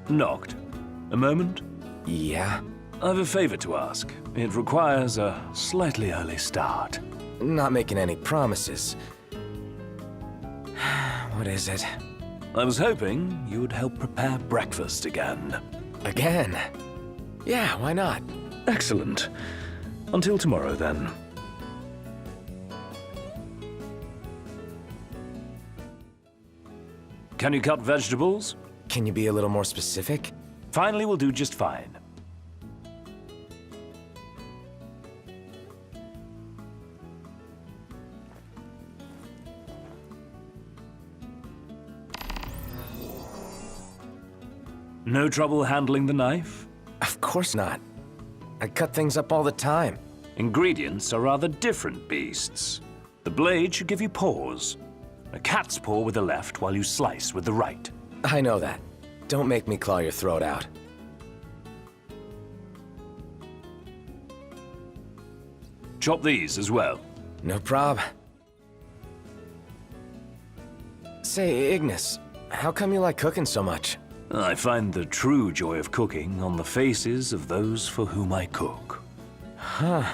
Knocked. A moment? Yeah? I've a favor to ask. It requires a slightly early start. Not making any promises. What is it? I was hoping you would help prepare breakfast again. Again? Yeah, why not? Excellent. Until tomorrow, then. Can you cut vegetables? Can you be a little more specific? Finally, we'll do just fine. No trouble handling the knife? Of course not. I cut things up all the time. Ingredients are rather different beasts. The blade should give you paws. A cat's paw with the left while you slice with the right. I know that. Don't make me claw your throat out. Chop these as well. No prob. Say, Ignis, how come you like cooking so much? I find the true joy of cooking on the faces of those for whom I cook. Huh.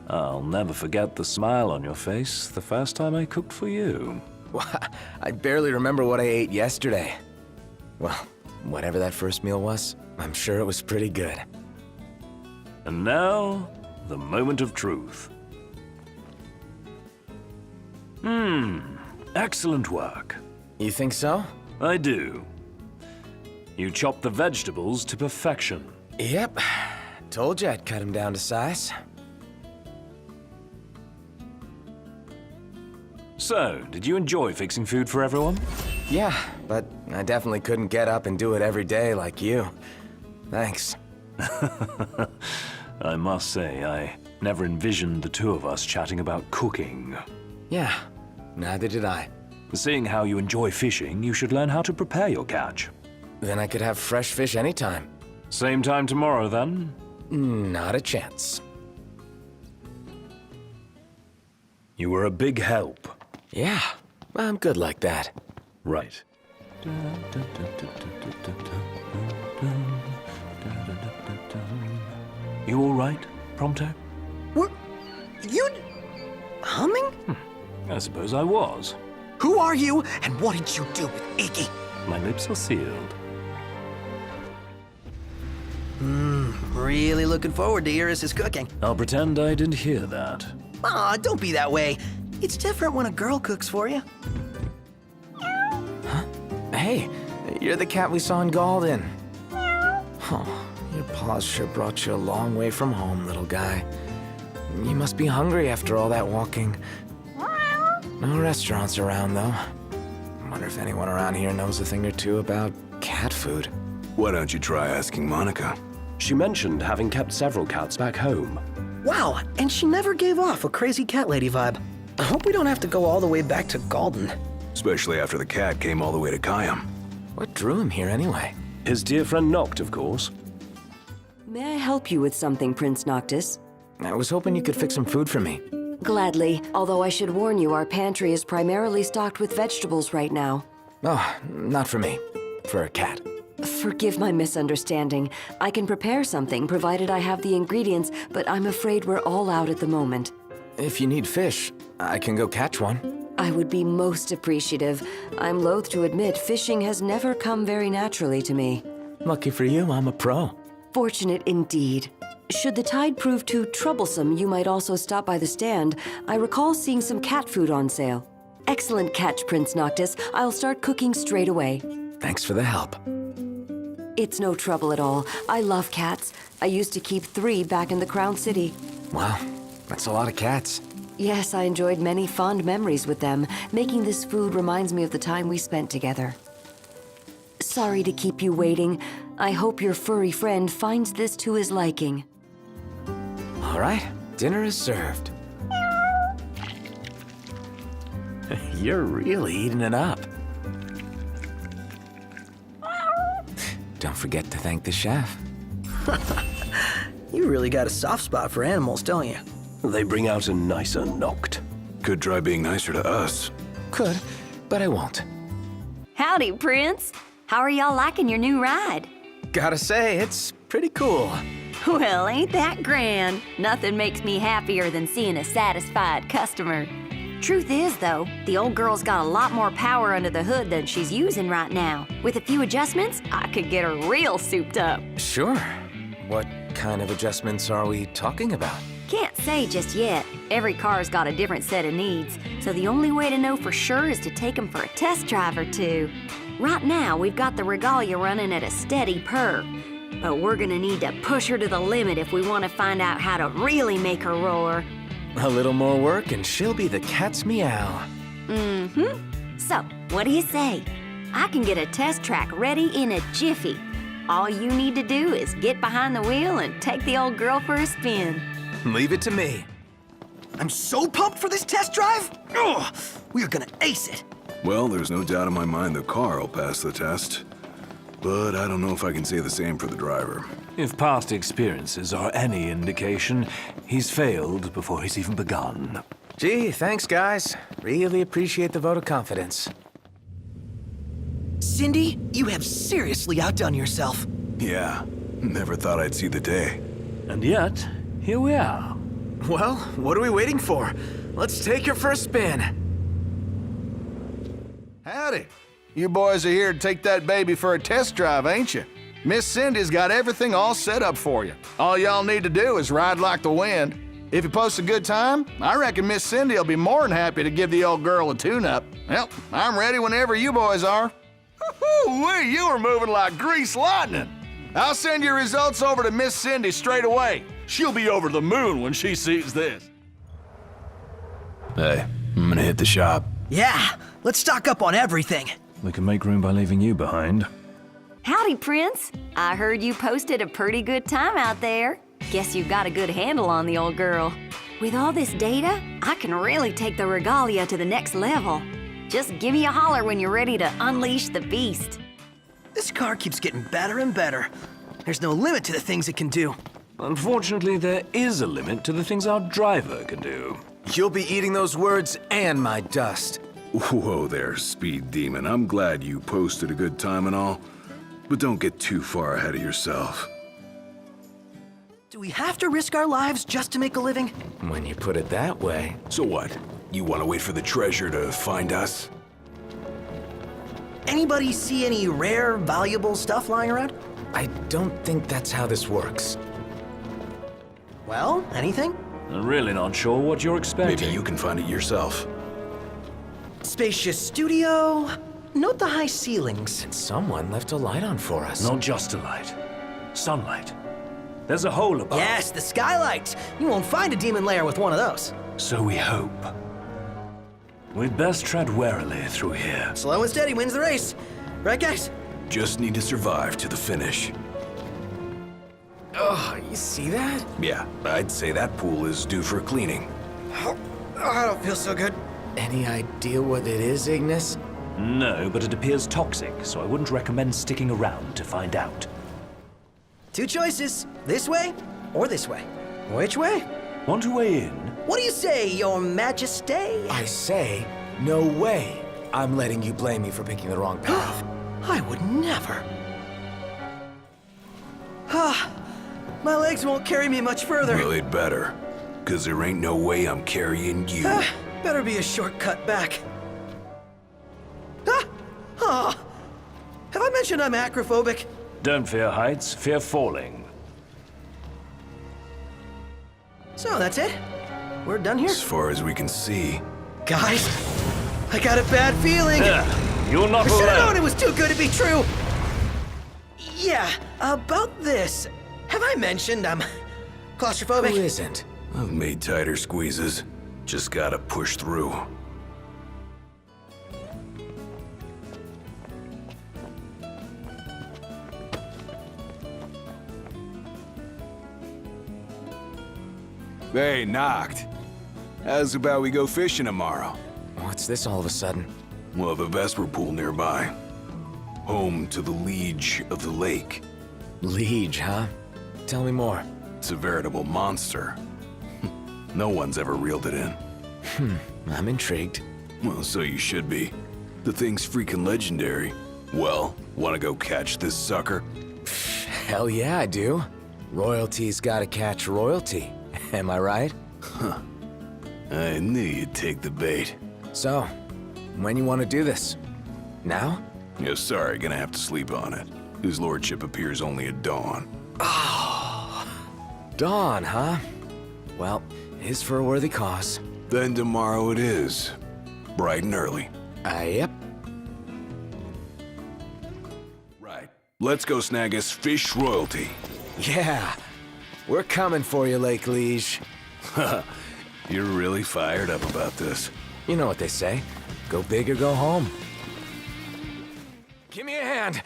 I'll never forget the smile on your face the first time I cooked for you. I barely remember what I ate yesterday. Well, whatever that first meal was, I'm sure it was pretty good. And now, the moment of truth. Excellent work. You think so? I do. You chopped the vegetables to perfection. Yep. Told you I'd cut him down to size. So, did you enjoy fixing food for everyone? Yeah, but I definitely couldn't get up and do it every day like you. Thanks. I must say, I never envisioned the two of us chatting about cooking. Yeah, neither did I. Seeing how you enjoy fishing, you should learn how to prepare your catch. Then I could have fresh fish anytime. Same time tomorrow, then? Not a chance. You were a big help. Yeah, I'm good like that. Right. You all right, Prompto? What? You... humming? I suppose I was. Who are you, and what did you do with Iggy? My lips are sealed. Really looking forward to Iris' cooking. I'll pretend I didn't hear that. Aw, don't be that way. It's different when a girl cooks for you. Huh? Hey, you're the cat we saw in Galden. Oh, your paws sure brought you a long way from home, little guy. You must be hungry after all that walking. No restaurants around, though. I wonder if anyone around here knows a thing or two about cat food. Why don't you try asking Monica? She mentioned having kept several cats back home. Wow, and she never gave off a crazy cat lady vibe. I hope we don't have to go all the way back to Galden. Especially after the cat came all the way to Kayam. What drew him here anyway? His dear friend Noct, of course. May I help you with something, Prince Noctis? I was hoping you could fix some food for me. Gladly, although I should warn you, our pantry is primarily stocked with vegetables right now. Oh, not for me. For a cat. Forgive my misunderstanding. I can prepare something, provided I have the ingredients, but I'm afraid we're all out at the moment. If you need fish, I can go catch one. I would be most appreciative. I'm loath to admit fishing has never come very naturally to me. Lucky for you, I'm a pro. Fortunate indeed. Should the tide prove too troublesome, you might also stop by the stand. I recall seeing some cat food on sale. Excellent catch, Prince Noctis. I'll start cooking straight away. Thanks for the help. It's no trouble at all. I love cats. I used to keep 3 back in the Crown City. Wow, that's a lot of cats. Yes, I enjoyed many fond memories with them. Making this food reminds me of the time we spent together. Sorry to keep you waiting. I hope your furry friend finds this to his liking. All right, dinner is served. You're really eating it up. Don't forget to thank the chef. You really got a soft spot for animals, don't you? They bring out a nicer Noct. Could try being nicer to us. Could, but I won't. Howdy, Prince. How are y'all liking your new ride? Gotta say, it's pretty cool. Well, ain't that grand? Nothing makes me happier than seeing a satisfied customer. Truth is, though, the old girl's got a lot more power under the hood than she's using right now. With a few adjustments, I could get her real souped up. Sure. What kind of adjustments are we talking about? Can't say just yet. Every car's got a different set of needs, so the only way to know for sure is to take them for a test drive or two. Right now, we've got the Regalia running at a steady purr, but we're gonna need to push her to the limit if we want to find out how to really make her roar. A little more work and she'll be the cat's meow. So, what do you say? I can get a test track ready in a jiffy. All you need to do is get behind the wheel and take the old girl for a spin. Leave it to me. I'm so pumped for this test drive! Ugh, we are gonna ace it. Well, there's no doubt in my mind the car will pass the test. But I don't know if I can say the same for the driver. If past experiences are any indication, he's failed before he's even begun. Gee, thanks, guys. Really appreciate the vote of confidence. Cindy, you have seriously outdone yourself. Yeah, never thought I'd see the day. And yet, here we are. Well, what are we waiting for? Let's take her for a spin. Howdy. You boys are here to take that baby for a test drive, ain't you? Miss Cindy's got everything all set up for you. All y'all need to do is ride like the wind. If you post a good time, I reckon Miss Cindy will be more than happy to give the old girl a tune-up. Well, I'm ready whenever you boys are. Woo-wee, you are moving like grease lightning. I'll send your results over to Miss Cindy straight away. She'll be over the moon when she sees this. Hey, I'm gonna hit the shop. Yeah, let's stock up on everything. We can make room by leaving you behind. Howdy, Prince. I heard you posted a pretty good time out there. Guess you've got a good handle on the old girl. With all this data, I can really take the Regalia to the next level. Just give me a holler when you're ready to unleash the beast. This car keeps getting better and better. There's no limit to the things it can do. Unfortunately, there is a limit to the things our driver can do. You'll be eating those words and my dust. Whoa there, Speed Demon. I'm glad you posted a good time and all, but don't get too far ahead of yourself. Do we have to risk our lives just to make a living? When you put it that way. So what? You want to wait for the treasure to find us? Anybody see any rare, valuable stuff lying around? I don't think that's how this works. Well, anything? I'm really not sure what you're expecting. Maybe you can find it yourself. Spacious studio. Note the high ceilings. Someone left a light on for us. Not just a light. Sunlight. There's a hole above. Yes, the skylights. You won't find a demon lair with one of those. So we hope. We'd best tread warily through here. Slow and steady wins the race. Right, guys? Just need to survive to the finish. Oh, you see that? Yeah, I'd say that pool is due for cleaning. Oh, I don't feel so good. Any idea what it is, Ignis? No, but it appears toxic, so I wouldn't recommend sticking around to find out. Two choices. This way or this way. Which way? Want to weigh in? What do you say, Your Majesty? I say, no way. I'm letting you blame me for picking the wrong path. I would never. Ah, my legs won't carry me much further. Well, it better, because there ain't no way I'm carrying you. Better be a shortcut back. Have I mentioned I'm acrophobic? Don't fear heights, fear falling. So that's it? We're done here? As far as we can see. Guys, I got a bad feeling. You're not I should have known alone. it was too good to be true. Yeah, about this. Have I mentioned I'm claustrophobic? Who isn't? I've made tighter squeezes. Just gotta push through. Hey, knocked. How's about we go fishing tomorrow? What's this all of a sudden? Well, the Vesper Pool nearby. Home to the Liege of the Lake. Liege, huh? Tell me more. It's a veritable monster. No one's ever reeled it in. I'm intrigued. Well, so you should be. The thing's freaking legendary. Well, wanna go catch this sucker? Hell yeah, I do. Royalty's gotta catch royalty. Am I right? I knew you'd take the bait. So, when you want to do this? Now? Yeah, sorry, gonna have to sleep on it. His lordship appears only at dawn. Dawn, huh? Well, it is for a worthy cause. Then tomorrow it is. Bright and early. Yep. Right. Let's go snag us fish royalty. Yeah. We're coming for you, Lake Liege. You're really fired up about this. You know what they say. Go big or go home. Give me a hand.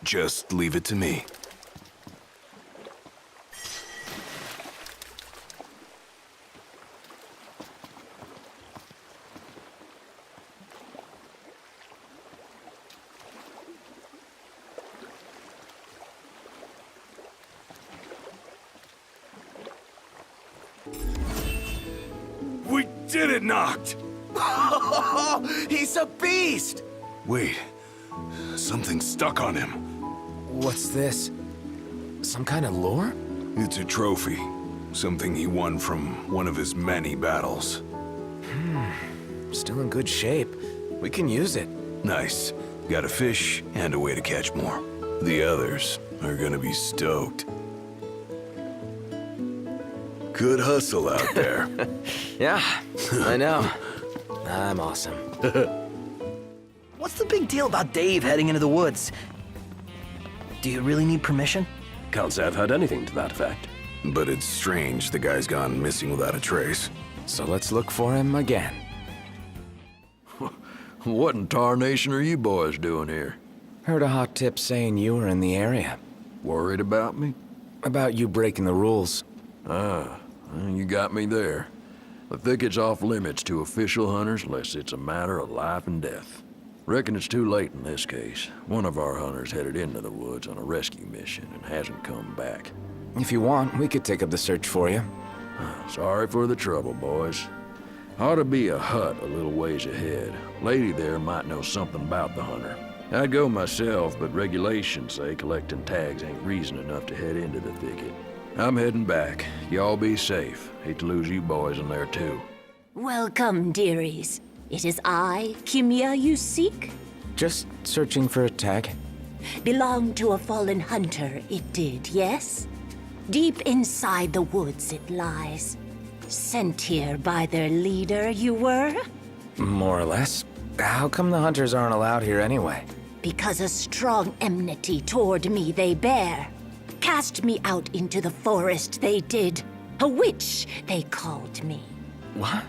Just leave it to me. We did it, Noct! He's a beast! Wait, something stuck on him. What's this? Some kind of lore? It's a trophy. Something he won from one of his many battles. Still in good shape. We can use it. Nice. Got a fish and a way to catch more. The others are gonna be stoked. Good hustle out there. Yeah, I know. I'm awesome. What's the big deal about Dave heading into the woods? Do you really need permission? Can't say I've heard anything to that effect. But it's strange the guy's gone missing without a trace. So let's look for him again. What in tarnation are you boys doing here? Heard a hot tip saying you were in the area. Worried about me? About you breaking the rules. Well, you got me there. The thicket's off limits to official hunters unless it's a matter of life and death. Reckon it's too late in this case. One of our hunters headed into the woods on a rescue mission and hasn't come back. If you want, we could take up the search for you. Sorry for the trouble, boys. Ought to be a hut a little ways ahead. Lady there might know something about the hunter. I'd go myself, but regulations say collecting tags ain't reason enough to head into the thicket. I'm heading back. Y'all be safe. Hate to lose you boys in there, too. Welcome, dearies. It is I, Kimia, you seek? Just searching for a tag. Belonged to a fallen hunter, it did, yes? Deep inside the woods it lies. Sent here by their leader, you were? More or less. How come the hunters aren't allowed here anyway? Because a strong enmity toward me they bear. Cast me out into the forest they did. A witch they called me. What?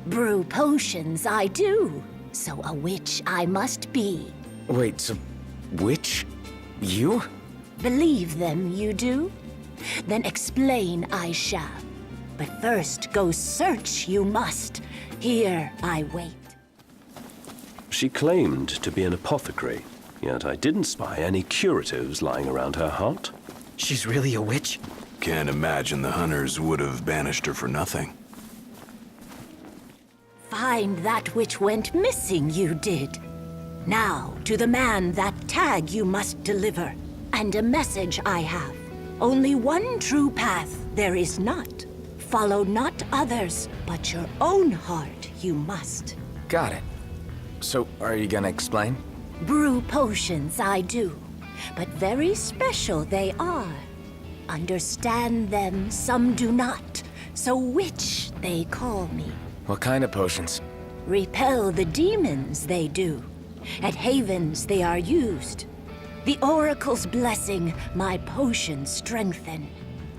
Brew potions I do, so a witch I must be. Wait, so... witch? You? Believe them you do? Then explain I shall. But first go search you must. Here I wait. She claimed to be an apothecary, yet I didn't spy any curatives lying around her hut. She's really a witch? Can't imagine the hunters would have banished her for nothing. Find that which went missing you did. Now, to the man that tag you must deliver. And a message I have. Only one true path there is not. Follow not others, but your own heart you must. Got it. So, are you gonna explain? Brew potions I do, but very special they are. Understand them, some do not, so witch they call me. What kind of potions? Repel the demons they do. At havens they are used. The oracle's blessing my potions strengthen.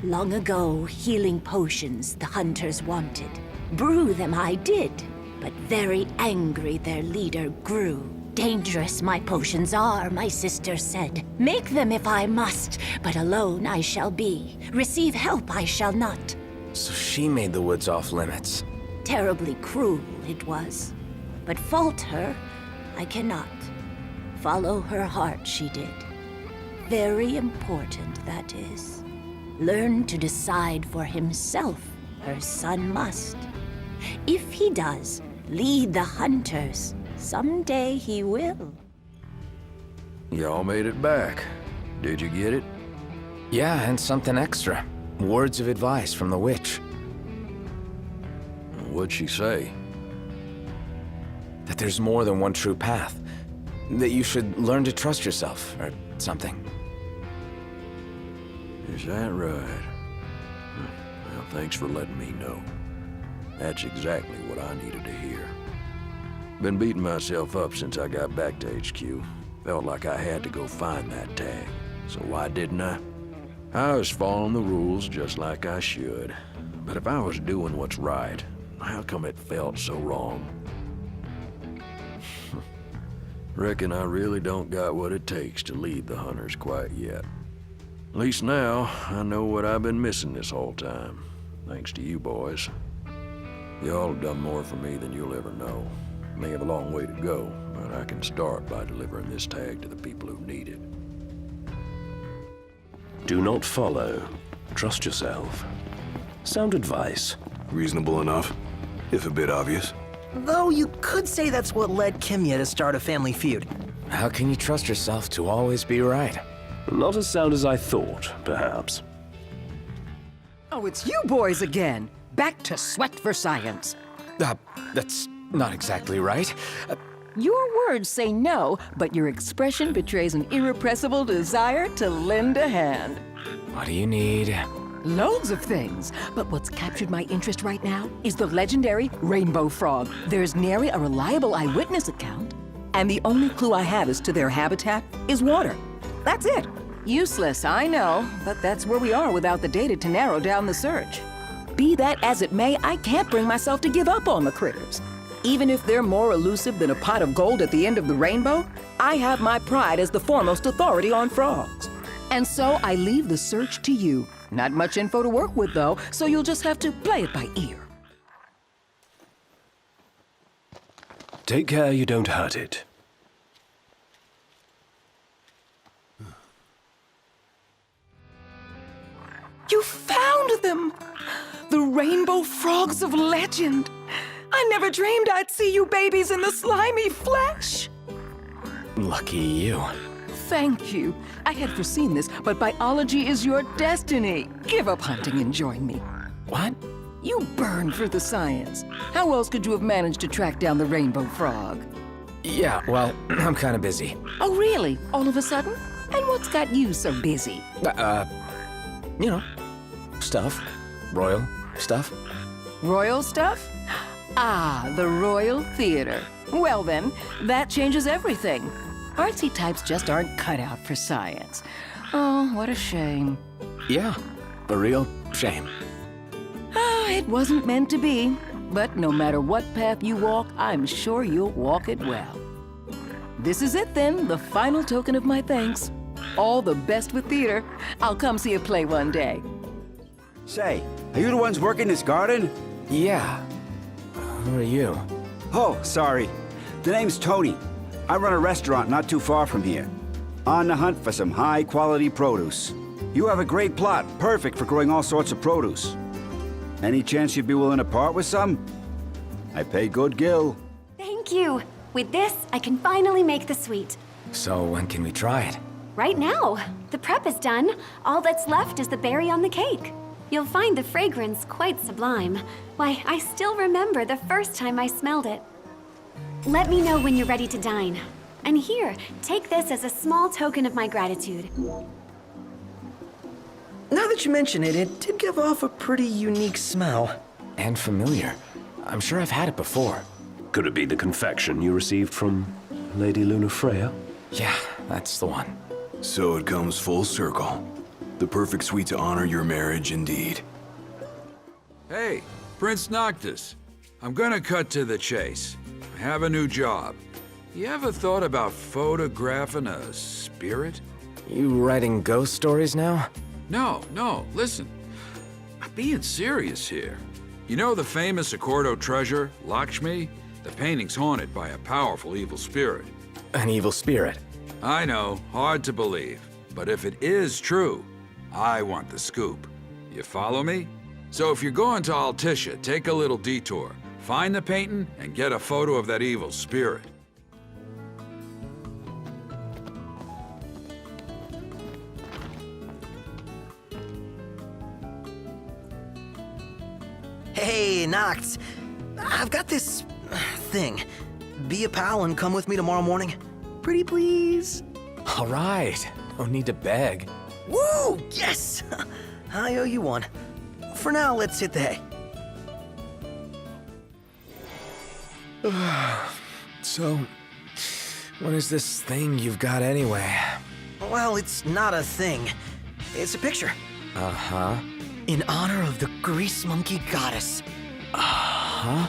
Long ago, healing potions the hunters wanted. Brew them I did, but very angry their leader grew. Dangerous my potions are, my sister said. Make them if I must, but alone I shall be. Receive help I shall not. So she made the woods off limits. Terribly cruel it was. But fault her, I cannot. Follow her heart she did. Very important, that is. Learn to decide for himself, her son must. If he does, lead the hunters. Someday he will. Y'all made it back. Did you get it? Yeah, and something extra. Words of advice from the witch. What'd she say? That there's more than one true path. That you should learn to trust yourself, or something. Is that right? Well, thanks for letting me know. That's exactly what I needed to hear. Been beating myself up since I got back to HQ. Felt like I had to go find that tag. So why didn't I? I was following the rules just like I should. But if I was doing what's right, how come it felt so wrong? Reckon I really don't got what it takes to lead the hunters quite yet. At least now, I know what I've been missing this whole time. Thanks to you boys. Y'all have done more for me than you'll ever know. May have a long way to go, but I can start by delivering this tag to the people who need it. Do not follow. Trust yourself. Sound advice. Reasonable enough, if a bit obvious. Though you could say that's what led Kimya to start a family feud. How can you trust yourself to always be right? Not as sound as I thought, perhaps. Oh, it's you boys again. Back to sweat for science. That's not exactly right. Your words say no, but your expression betrays an irrepressible desire to lend a hand. What do you need? Loads of things, but what's captured my interest right now is the legendary rainbow frog. There's nary a reliable eyewitness account, and the only clue I have as to their habitat is water. That's it. Useless, I know, but that's where we are without the data to narrow down the search. Be that as it may, I can't bring myself to give up on the critters. Even if they're more elusive than a pot of gold at the end of the rainbow, I have my pride as the foremost authority on frogs. And so I leave the search to you. Not much info to work with, though, so you'll just have to play it by ear. Take care you don't hurt it. You found them! The rainbow frogs of legend! I never dreamed I'd see you babies in the slimy flesh! Lucky you. Thank you. I had foreseen this, but biology is your destiny. Give up hunting and join me. What? You burned for the science. How else could you have managed to track down the rainbow frog? Yeah, well, I'm kind of busy. Oh, really? All of a sudden? And what's got you so busy? You know, stuff. Royal stuff. Royal stuff? Ah, the Royal Theater. Well then, that changes everything. Artsy types just aren't cut out for science. Oh, what a shame. Yeah, a real shame. Ah, it wasn't meant to be. But no matter what path you walk, I'm sure you'll walk it well. This is it then, the final token of my thanks. All the best with theater. I'll come see you play one day. Say, are you the ones working this garden? Yeah. Who are you? Oh, sorry. The name's Tony. I run a restaurant not too far from here. On the hunt for some high-quality produce. You have a great plot, perfect for growing all sorts of produce. Any chance you'd be willing to part with some? I pay good gill. Thank you. With this, I can finally make the sweet. So when can we try it? Right now. The prep is done. All that's left is the berry on the cake. You'll find the fragrance quite sublime. Why, I still remember the first time I smelled it. Let me know when you're ready to dine. And here, take this as a small token of my gratitude. Now that you mention it, it did give off a pretty unique smell. And familiar. I'm sure I've had it before. Could it be the confection you received from Lady Luna Freya? Yeah, that's the one. So it comes full circle. The perfect sweet to honor your marriage, indeed. Hey, Prince Noctis. I'm gonna cut to the chase. I have a new job. You ever thought about photographing a spirit? You writing ghost stories now? No, listen. I'm being serious here. You know the famous Accordo treasure, Lakshmi? The painting's haunted by a powerful evil spirit. An evil spirit? I know, hard to believe. But if it is true, I want the scoop. You follow me? So if you're going to Altissia, take a little detour. Find the painting and get a photo of that evil spirit. Hey, Noct. I've got this thing. Be a pal and come with me tomorrow morning. Pretty please? All right. No need to beg. Woo! Yes! I owe you one. For now, let's hit the hay. So, what is this thing you've got anyway? Well, it's not a thing. It's a picture. Uh-huh. In honor of the grease monkey goddess. Huh?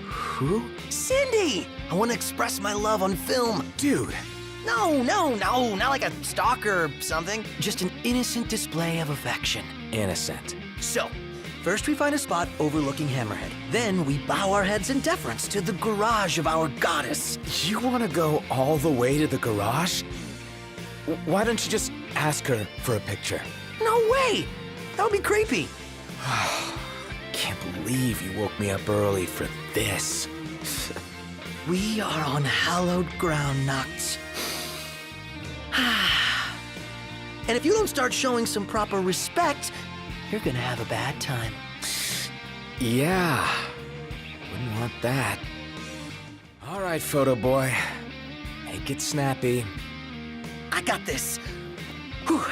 Who? Cindy! I want to express my love on film. Dude. No, not like a stalker or something. Just an innocent display of affection. Innocent. So, first we find a spot overlooking Hammerhead. Then we bow our heads in deference to the garage of our goddess. You want to go all the way to the garage? Why don't you just ask her for a picture? No way! That would be creepy. Can't believe you woke me up early for this. We are on hallowed ground, Noct. And if you don't start showing some proper respect, you're gonna have a bad time. Yeah. Wouldn't want that. All right, photo boy. Make it snappy. I got this. Whew.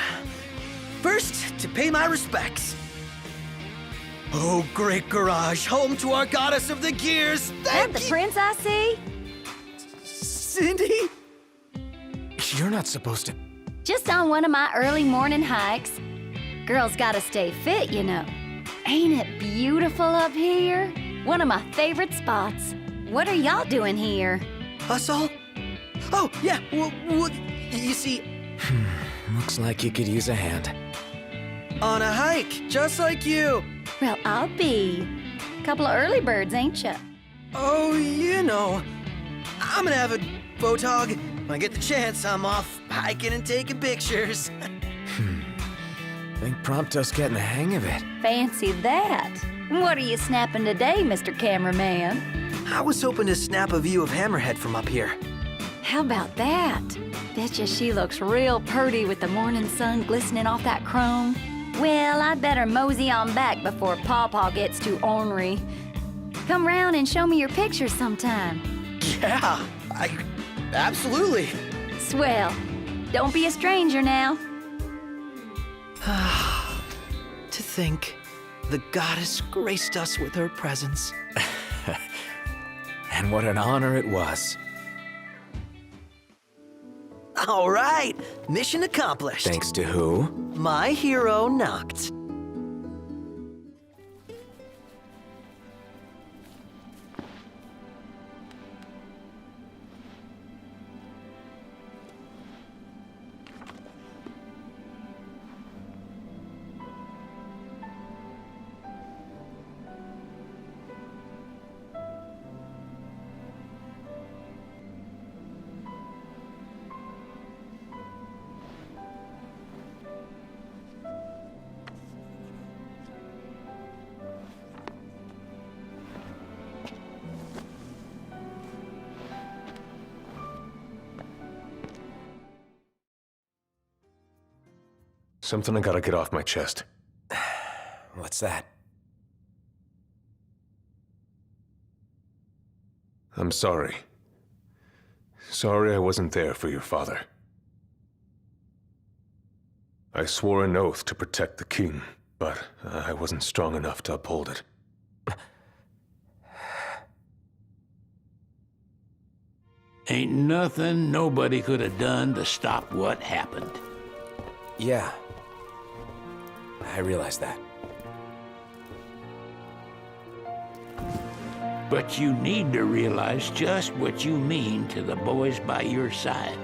First, to pay my respects. Oh, great garage, home to our goddess of the gears. That the prince I see? Cindy? You're not supposed to. Just on one of my early morning hikes. Girls gotta stay fit, you know. Ain't it beautiful up here? One of my favorite spots. What are y'all doing here? Us all? Oh, yeah, well, you see... Looks like you could use a hand. On a hike, just like you. Well, I'll be. Couple of early birds, ain't ya? Oh, you know. I'm gonna have a photog. When I get the chance, I'm off hiking and taking pictures. Think Prompto's getting the hang of it. Fancy that. What are you snapping today, Mr. Cameraman? I was hoping to snap a view of Hammerhead from up here. How about that? Betcha she looks real purty with the morning sun glistening off that chrome. Well, I'd better mosey on back before Pawpaw gets too ornery. Come round and show me your pictures sometime. Yeah, absolutely. Swell. Don't be a stranger now. To think, the goddess graced us with her presence. And what an honor it was. All right, mission accomplished. Thanks to who? My hero, Noct. Something I gotta get off my chest. What's that? I'm sorry. Sorry I wasn't there for your father. I swore an oath to protect the king, but I wasn't strong enough to uphold it. Ain't nothing nobody could have done to stop what happened. Yeah. I realize that. But you need to realize just what you mean to the boys by your side.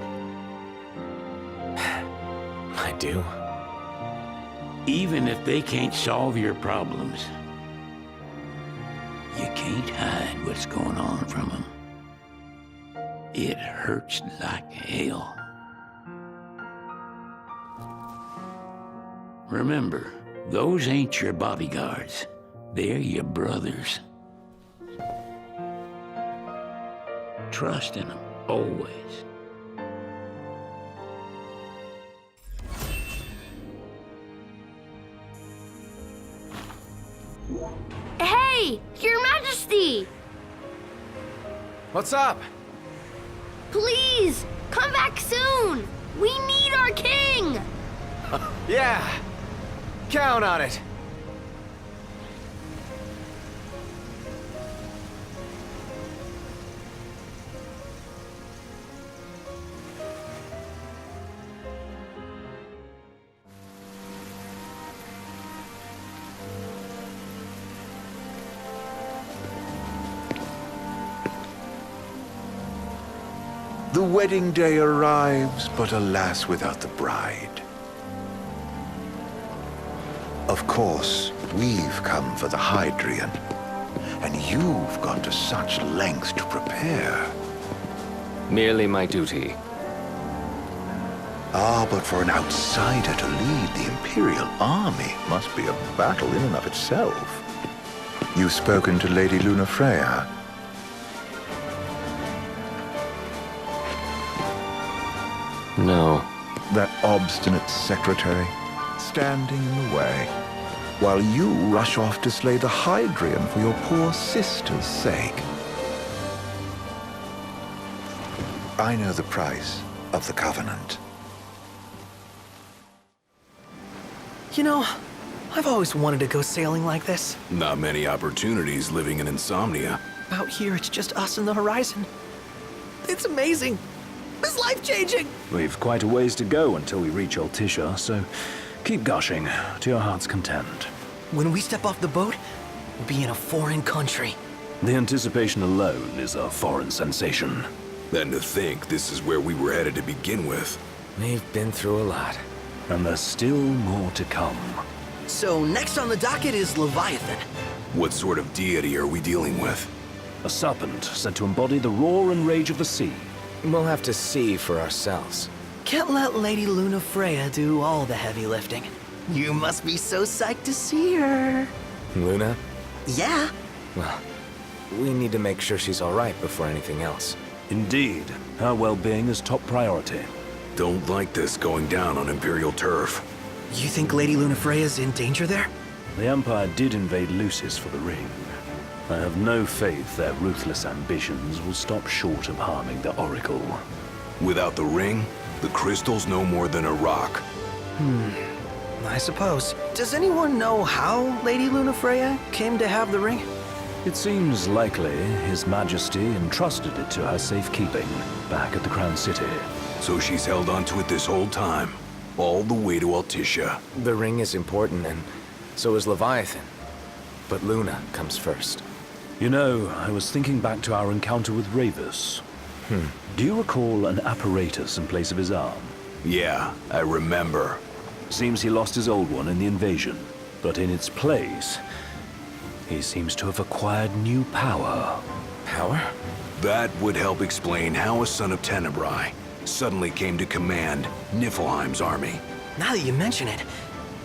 I do. Even if they can't solve your problems, you can't hide what's going on from them. It hurts like hell. Remember, those ain't your bodyguards. They're your brothers. Trust in them, always. Hey, Hey, Your Majesty! What's up? Please, come back soon! We need our king! Yeah, count on it. The wedding day arrives, but alas, without the bride. Of course, we've come for the Hydrian, and you've gone to such lengths to prepare. Merely my duty. Ah, but for an outsider to lead the Imperial army must be a battle in and of itself. You've spoken to Lady Lunafreya. No. That obstinate secretary, standing in the way, while you rush off to slay the Hydrian for your poor sister's sake. I know the price of the Covenant. You know, I've always wanted to go sailing like this. Not many opportunities living in Insomnia. Out here, it's just us and the horizon. It's amazing. It's life-changing. We've quite a ways to go until we reach Altisha, so keep gushing to your heart's content. When we step off the boat, we'll be in a foreign country. The anticipation alone is a foreign sensation. Then to think this is where we were headed to begin with. We've been through a lot. And there's still more to come. So next on the docket is Leviathan. What sort of deity are we dealing with? A serpent said to embody the roar and rage of the sea. We'll have to see for ourselves. Can't let Lady Lunafreya do all the heavy lifting. You must be so psyched to see her. Luna? Yeah. Well, we need to make sure she's all right before anything else. Indeed. Her well-being is top priority. Don't like this going down on Imperial turf. You think Lady Lunafreya's in danger there? The Empire did invade Lucis for the ring. I have no faith their ruthless ambitions will stop short of harming the Oracle. Without the ring, the crystal's no more than a rock. I suppose. Does anyone know how Lady Lunafreya came to have the ring? It seems likely His Majesty entrusted it to her safekeeping back at the Crown City. So she's held onto it this whole time, all the way to Altisha. The ring is important, and so is Leviathan. But Luna comes first. You know, I was thinking back to our encounter with Ravus. Do you recall an apparatus in place of his arm? Yeah, I remember. Seems he lost his old one in the invasion, but in its place, he seems to have acquired new power. Power? That would help explain how a son of Tenebrae suddenly came to command Niflheim's army. Now that you mention it,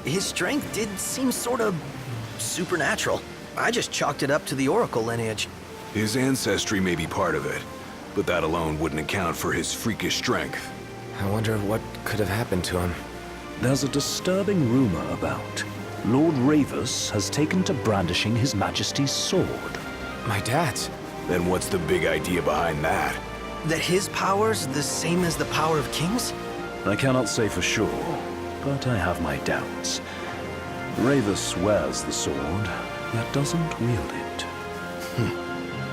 his strength did seem sort of supernatural. I just chalked it up to the Oracle lineage. His ancestry may be part of it, but that alone wouldn't account for his freakish strength. I wonder what could have happened to him. There's a disturbing rumor about Lord Ravus has taken to brandishing His Majesty's sword. My dad's? Then what's the big idea behind that? That his power's the same as the power of kings? I cannot say for sure, but I have my doubts. Ravus wears the sword, yet doesn't wield it.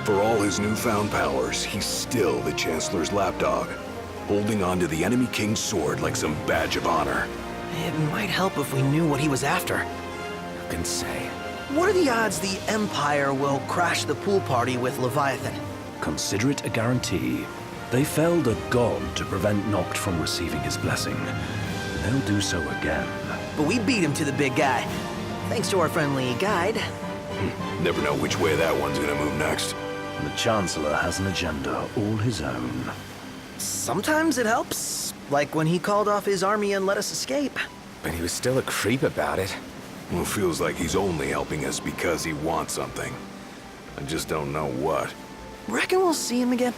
For all his newfound powers, he's still the Chancellor's lapdog, holding on to the enemy king's sword like some badge of honor. It might help if we knew what he was after. Who can say? What are the odds the Empire will crash the pool party with Leviathan? Consider it a guarantee. They felled a god to prevent Noct from receiving his blessing. They'll do so again. But we beat him to the big guy, thanks to our friendly guide. Never know which way that one's gonna move next. The Chancellor has an agenda all his own. Sometimes it helps, like when he called off his army and let us escape. But he was still a creep about it. Well, feels like he's only helping us because he wants something. I just don't know what. Reckon we'll see him again?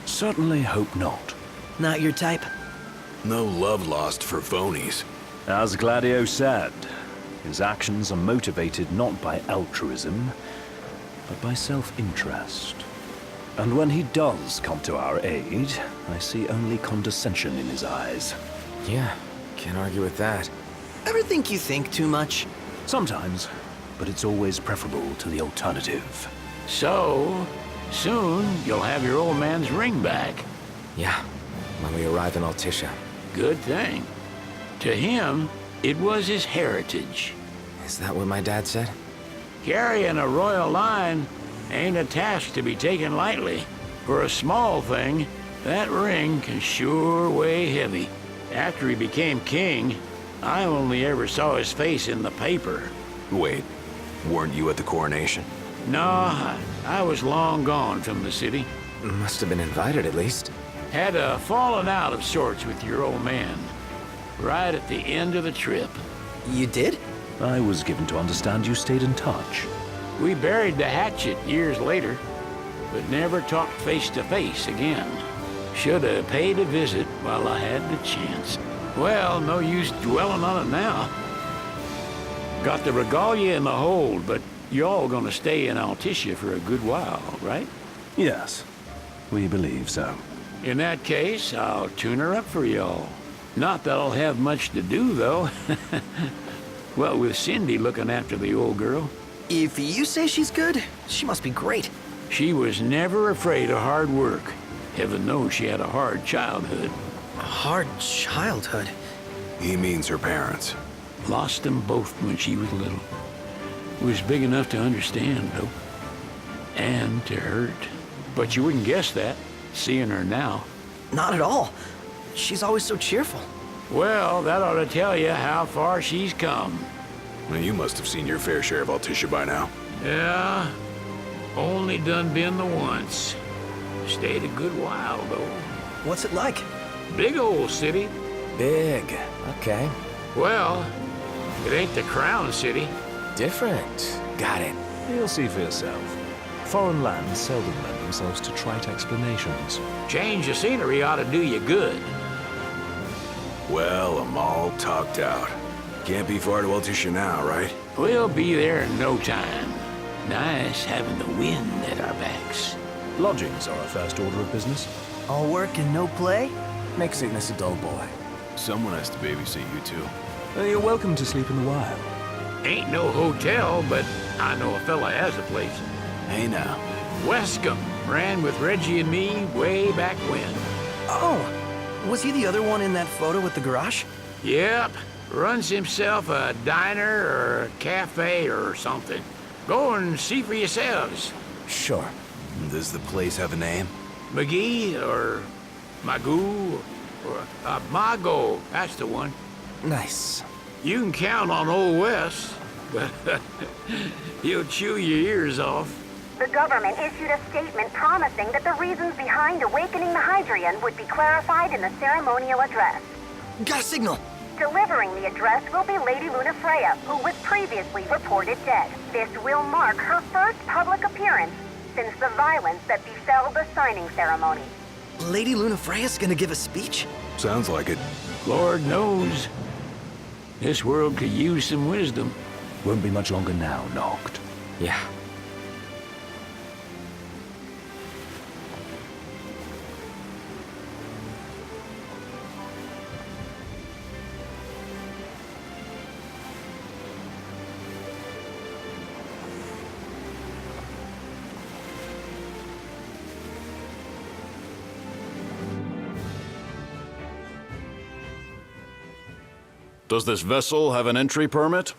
Certainly hope not. Not your type? No love lost for phonies. As Gladio said, his actions are motivated not by altruism, but by self-interest. And when he does come to our aid, I see only condescension in his eyes. Yeah, can't argue with that. Ever think you think too much? Sometimes, but it's always preferable to the alternative. So, soon you'll have your old man's ring back. Yeah, when we arrive in Altissia. Good thing. To him, it was his heritage. Is that what my dad said? Carrying a royal line ain't a task to be taken lightly. For a small thing, that ring can sure weigh heavy. After he became king, I only ever saw his face in the paper. Wait, weren't you at the coronation? No, I was long gone from the city. Must have been invited at least. Had a falling out of sorts with your old man. Right at the end of the trip. You did? I was given to understand you stayed in touch. We buried the hatchet years later, but never talked face to face again. Should have paid a visit while I had the chance. Well, no use dwelling on it now. Got the regalia in the hold, but y'all gonna stay in Altissia for a good while, right? Yes, we believe so. In that case, I'll tune her up for y'all. Not that I'll have much to do, though. Well, with Cindy looking after the old girl. If you say she's good, she must be great. She was never afraid of hard work. Heaven knows she had a hard childhood. A hard childhood? He means her parents. Lost them both when she was little. Was big enough to understand, though. And to hurt. But you wouldn't guess that, seeing her now. Not at all. She's always so cheerful. Well, that ought to tell you how far she's come. Well, you must have seen your fair share of Altissia by now. Yeah, only done been the once. Stayed a good while, though. What's it like? Big old city. Big. Okay. Well, it ain't the crown city. Different. Got it. You'll see for yourself. Foreign lands seldom lend themselves to trite explanations. Change of scenery ought to do you good. Well, I'm all talked out. Can't be far to Altissia now, right? We'll be there in no time. Nice having the wind at our backs. Lodgings are our first order of business. All work and no play? Makes Ignis a dull boy. Someone has to babysit you two. You're welcome to sleep in the wild. Ain't no hotel, but I know a fella has a place. Hey now. Wescombe ran with Reggie and me way back when. Oh, was he the other one in that photo with the garage? Yep, runs himself a diner or a cafe or something. Go and see for yourselves. Sure. Does the place have a name? McGee or Magoo or Mago, that's the one. Nice. You can count on Old Wes, but he'll chew your ears off. The government issued a statement promising that the reasons behind awakening the Hydrian would be clarified in the ceremonial address. Got a signal. Delivering the address will be Lady Lunafreya, who was previously reported dead. This will mark her first public appearance since the violence that befell the signing ceremony. Lady Lunafreya's gonna give a speech? Sounds like it. Lord knows. This world could use some wisdom. Won't be much longer now, Noct. Yeah. Does this vessel have an entry permit?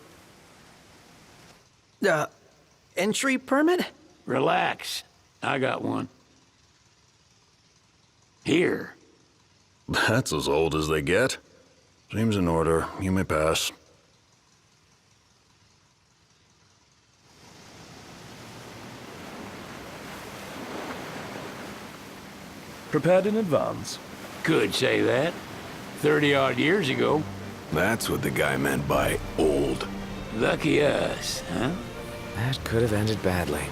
Entry permit? Relax. I got one. Here. That's as old as they get. Seems in order. You may pass. Prepared in advance? Could say that. 30-odd years ago. That's what the guy meant by old. Lucky us, huh? That could have ended badly.